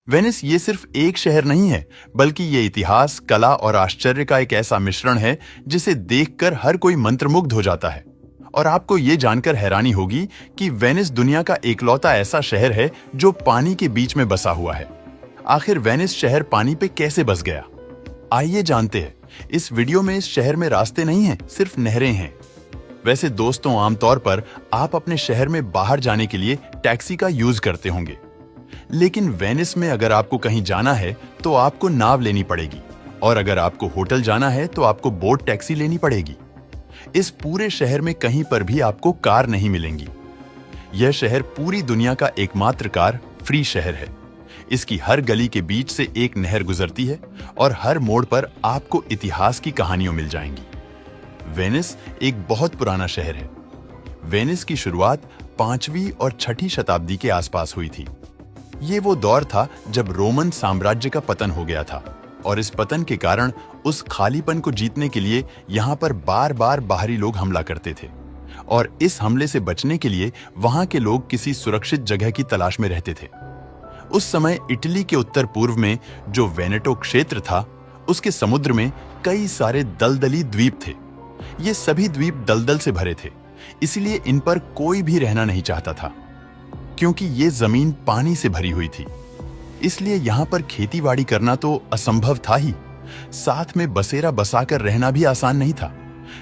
Venice ये सिर्फ एक शहर नहीं है, बल्कि ये इतिहास, कला और आश्चर्य का एक ऐसा मिश्रण है जिसे देखकर हर कोई मंत्रमुग्ध हो जाता है। और आपको ये जानकर हैरानी होगी कि वेनिस दुनिया का इकलौता ऐसा शहर है जो पानी के बीच में बसा हुआ है। आखिर वेनिस शहर पानी पे कैसे बस गया? आइए जानते हैं। इस वीडियो में इस शहर में रास्ते नहीं हैं, सिर्फ नहरें हैं। वैसे दोस्तों, आमतौर पर आप अपने शहर में बाहर जाने के लिए टैक्सी का यूज करते होंगे, लेकिन वेनिस में अगर आपको कहीं जाना है तो आपको नाव लेनी पड़ेगी, और अगर आपको होटल जाना है तो आपको बोट टैक्सी लेनी पड़ेगी। इस पूरे शहर में कहीं पर भी आपको कार नहीं मिलेंगी। यह शहर पूरी दुनिया का एकमात्र कार फ्री शहर है। इसकी हर गली के बीच से एक नहर गुजरती है और हर मोड़ पर आपको इतिहास की कहानियां मिल जाएंगी। वेनिस एक बहुत पुराना शहर है। वेनिस की शुरुआत 5वीं और 6ठी शताब्दी के आसपास हुई थी। ये वो दौर था जब रोमन साम्राज्य का पतन हो गया था, और इस पतन के कारण उस खालीपन को जीतने के लिए यहाँ पर बार बार बाहरी लोग हमला करते थे, और इस हमले से बचने के लिए वहाँ के लोग किसी सुरक्षित जगह की तलाश में रहते थे। उस समय इटली के उत्तर पूर्व में जो वेनेटो क्षेत्र था, उसके समुद्र में कई सारे दलदली द्वीप थे। ये सभी द्वीप दलदल से भरे थे, इसलिए इन पर कोई भी रहना नहीं चाहता था, क्योंकि ये जमीन पानी से भरी हुई थी। इसलिए यहाँ पर खेतीबाड़ी करना तो असंभव था ही, साथ में बसेरा बसाकर रहना भी आसान नहीं था।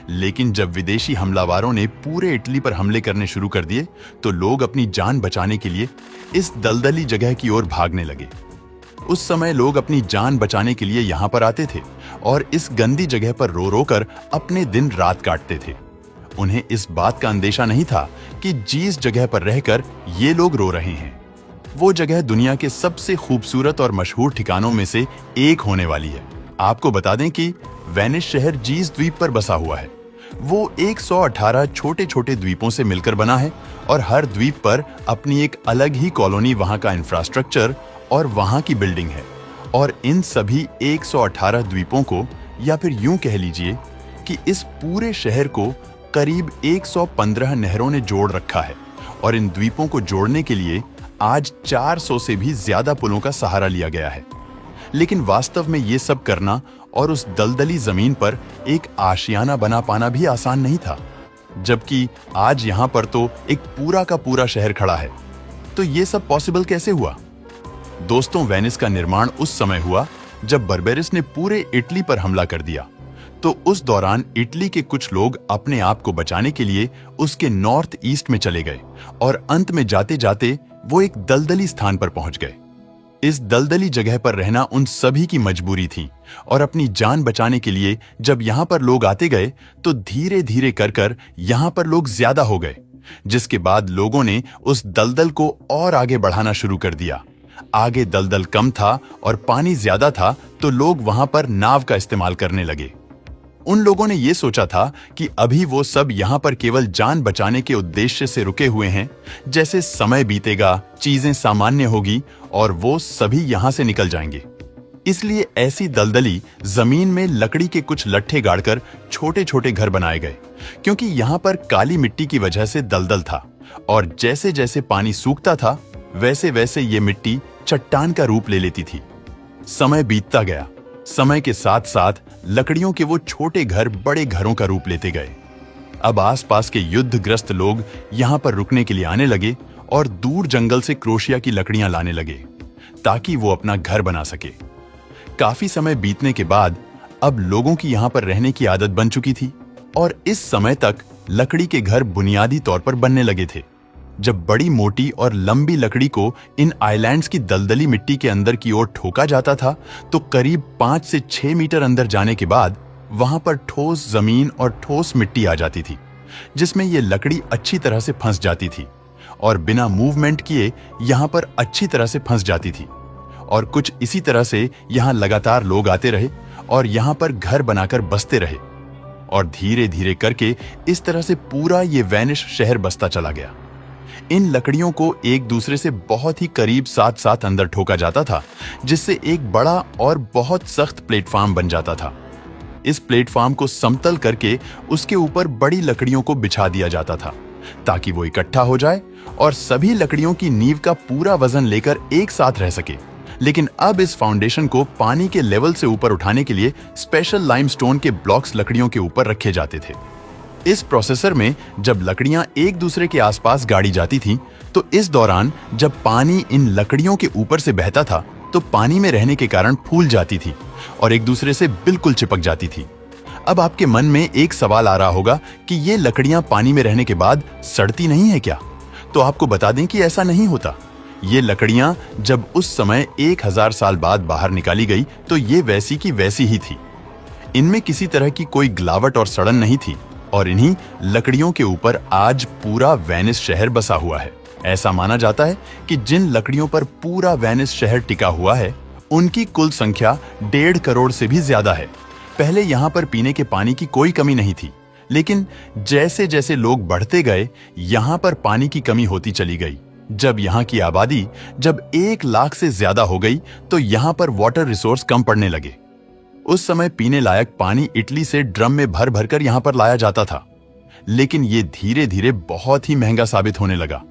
लेकिन जब विदेशी हमलावरों ने पूरे इटली पर हमले करने शुरू कर दिए, तो लोग अपनी जान बचाने के लिए इस दलदली जगह की ओर भागने लगे। उस समय लोग अपनी जान बचाने के लिए यहाँ पर आते थे और इस गंदी जगह पर रो रो कर अपने दिन रात काटते थे। उन्हें इस बात का अंदेशा नहीं था कि जिस जगह पर रहकर ये लोग रो रहे हैं, वो जगह दुनिया के सबसे खूबसूरत और मशहूर ठिकानों में से एक होने वाली है। आपको बता दें कि वेनिस शहर जीस द्वीप पर बसा हुआ है। वो 118 छोटे छोटे द्वीपों से मिलकर बना है, और हर द्वीप पर अपनी एक अलग ही कॉलोनी, वहां का इंफ्रास्ट्रक्चर और वहां की बिल्डिंग है। और इन सभी 118 द्वीपों को, या फिर यूं कह लीजिए कि इस पूरे शहर को करीब 115 नहरों ने जोड़ रखा है, और इन द्वीपों को जोड़ने के लिए आज 400 से भी ज्यादा पुलों का सहारा लिया गया है। लेकिन वास्तव में ये सब करना और उस दलदली जमीन पर एक आशियाना बना पाना भी आसान नहीं था, जबकि आज यहाँ पर तो एक पूरा का पूरा शहर खड़ा है। तो ये सब पॉसिबल कैसे हुआ? दोस्तों, वेनिस का निर्माण उस समय हुआ जब बर्बेरिस ने पूरे इटली पर हमला कर दिया। तो उस दौरान इटली के कुछ लोग अपने आप को बचाने के लिए उसके नॉर्थ ईस्ट में चले गए, और अंत में जाते जाते वो एक दलदली स्थान पर पहुंच गए। इस दलदली जगह पर रहना उन सभी की मजबूरी थी, और अपनी जान बचाने के लिए जब यहाँ पर लोग आते गए तो धीरे धीरे कर यहाँ पर लोग ज्यादा हो गए, जिसके बाद लोगों ने उस दलदल को और आगे बढ़ाना शुरू कर दिया। आगे दलदल कम था और पानी ज्यादा था, तो लोग वहां पर नाव का इस्तेमाल करने लगे। उन लोगों ने यह सोचा था कि अभी वो सब यहाँ पर केवल जान बचाने के उद्देश्य से रुके हुए हैं। जैसे समय बीतेगा, चीजें सामान्य होगी और वो सभी यहाँ से निकल जाएंगे। इसलिए ऐसी दलदली जमीन में लकड़ी के कुछ लट्ठे गाड़कर छोटे छोटे घर बनाए गए, क्योंकि यहाँ पर काली मिट्टी की वजह से दलदल था, और जैसे जैसे पानी सूखता था वैसे वैसे ये मिट्टी चट्टान का रूप ले लेती थी। समय बीतता गया। समय के साथ साथ लकड़ियों के वो छोटे घर बड़े घरों का रूप लेते गए। अब आसपास के युद्धग्रस्त लोग यहाँ पर रुकने के लिए आने लगे, और दूर जंगल से क्रोशिया की लकड़ियां लाने लगे ताकि वो अपना घर बना सके। काफी समय बीतने के बाद अब लोगों की यहाँ पर रहने की आदत बन चुकी थी, और इस समय तक लकड़ी के घर बुनियादी तौर पर बनने लगे थे। जब बड़ी मोटी और लंबी लकड़ी को इन आइलैंड्स की दलदली मिट्टी के अंदर की ओर ठोका जाता था, तो करीब 5 से 6 मीटर अंदर जाने के बाद वहां पर ठोस जमीन और ठोस मिट्टी आ जाती थी, जिसमें ये लकड़ी अच्छी तरह से फंस जाती थी, और बिना मूवमेंट किए यहां पर अच्छी तरह से फंस जाती थी। और कुछ इसी तरह से यहां लगातार लोग आते रहे और यहां पर घर बनाकर बसते रहे, और धीरे धीरे करके इस तरह से पूरा ये वेनिस शहर बसता चला गया। इन लकड़ियों को एक दूसरे से बहुत ही करीब साथ साथ अंदर ठोका जाता था, जिससे एक बड़ा और बहुत सख्त प्लेटफॉर्म बन जाता था। इस प्लेटफॉर्म को समतल करके उसके ऊपर बड़ी लकड़ियों को बिछा दिया जाता था, ताकि वो इकट्ठा हो जाए और सभी लकड़ियों की नींव का पूरा वजन लेकर एक साथ रह सके, लेकिन अब इस फाउंडेशन को पानी के लेवल से ऊपर उठाने के लिए स्पेशल लाइमस्टोन के ब्लॉक्स लकड़ियों के ऊपर रखे जाते थे। इस प्रोसेसर में जब लकड़ियां एक दूसरे के आसपास गाड़ी जाती थीं, तो इस दौरान जब पानी इन लकड़ियों के ऊपर से बहता था तो पानी में रहने के कारण फूल जाती थी और एक दूसरे से बिल्कुल चिपक जाती थी। अब आपके मन में एक सवाल आ रहा होगा कि ये लकड़ियां पानी में रहने के बाद सड़ती नहीं है क्या? तो आपको बता दें कि ऐसा नहीं होता। ये लकड़ियां जब उस समय 1000 साल बाद बाहर निकाली गई तो ये वैसी की वैसी ही थी। इनमें किसी तरह की कोई गिलावट और सड़न नहीं थी और इन्हीं लकड़ियों के ऊपर आज पूरा वेनिस शहर बसा हुआ है। ऐसा माना जाता है कि जिन लकड़ियों पर पूरा वेनिस शहर टिका हुआ है उनकी कुल संख्या 1.5 करोड़ से भी ज्यादा है। पहले यहाँ पर पीने के पानी की कोई कमी नहीं थी, लेकिन जैसे जैसे लोग बढ़ते गए यहाँ पर पानी की कमी होती चली गई। जब यहाँ की आबादी जब 1 लाख से ज्यादा हो गई तो यहाँ पर वाटर रिसोर्स कम पड़ने लगे। उस समय पीने लायक पानी इटली से ड्रम में भर भरकर यहाँ पर लाया जाता था, लेकिन ये धीरे धीरे बहुत ही महंगा साबित होने लगा।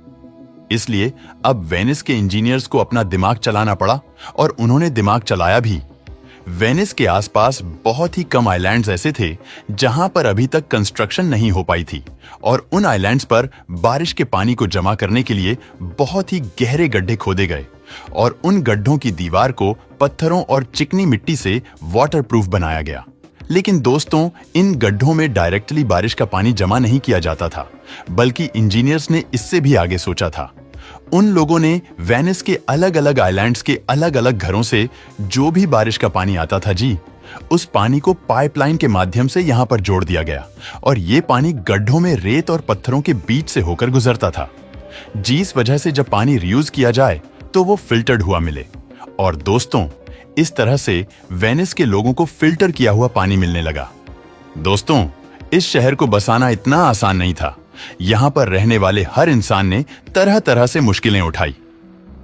इसलिए अब वेनिस के इंजीनियर्स को अपना दिमाग चलाना पड़ा और उन्होंने दिमाग चलाया भी। वेनिस के आसपास बहुत ही कम आइलैंड्स ऐसे थे जहां पर अभी तक कंस्ट्रक्शन नहीं हो पाई थी और उन आइलैंड्स पर बारिश के पानी को जमा करने के लिए बहुत ही गहरे गड्ढे खोदे गए और उन गड्ढों की दीवार को पत्थरों और चिकनी मिट्टी से वाटरप्रूफ बनाया गया। लेकिन दोस्तों, इन गड्ढों में डायरेक्टली बारिश का पानी जमा नहीं किया जाता था, बल्कि इंजीनियर्स ने इससे भी आगे सोचा था। उन लोगों ने वेनिस के अलग अलग आइलैंड्स के अलग अलग घरों से जो भी बारिश का पानी आता था जी, उस पानी को पाइपलाइन के माध्यम से यहाँ पर जोड़ दिया गया और ये पानी गड्ढों में रेत और पत्थरों के बीच से होकर गुजरता था। जिस वजह से जब पानी रीयूज किया जाए तो वो फिल्टर्ड हुआ मिले। और दोस्तों, इस तरह से वेनिस के लोगों को फिल्टर किया हुआ पानी मिलने लगा। दोस्तों, इस शहर को बसाना इतना आसान नहीं था। यहाँ पर रहने वाले हर इंसान ने तरह तरह से मुश्किलें उठाई,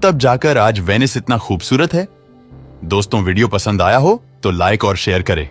तब जाकर आज वेनिस इतना खूबसूरत है। दोस्तों, वीडियो पसंद आया हो तो लाइक और शेयर करें।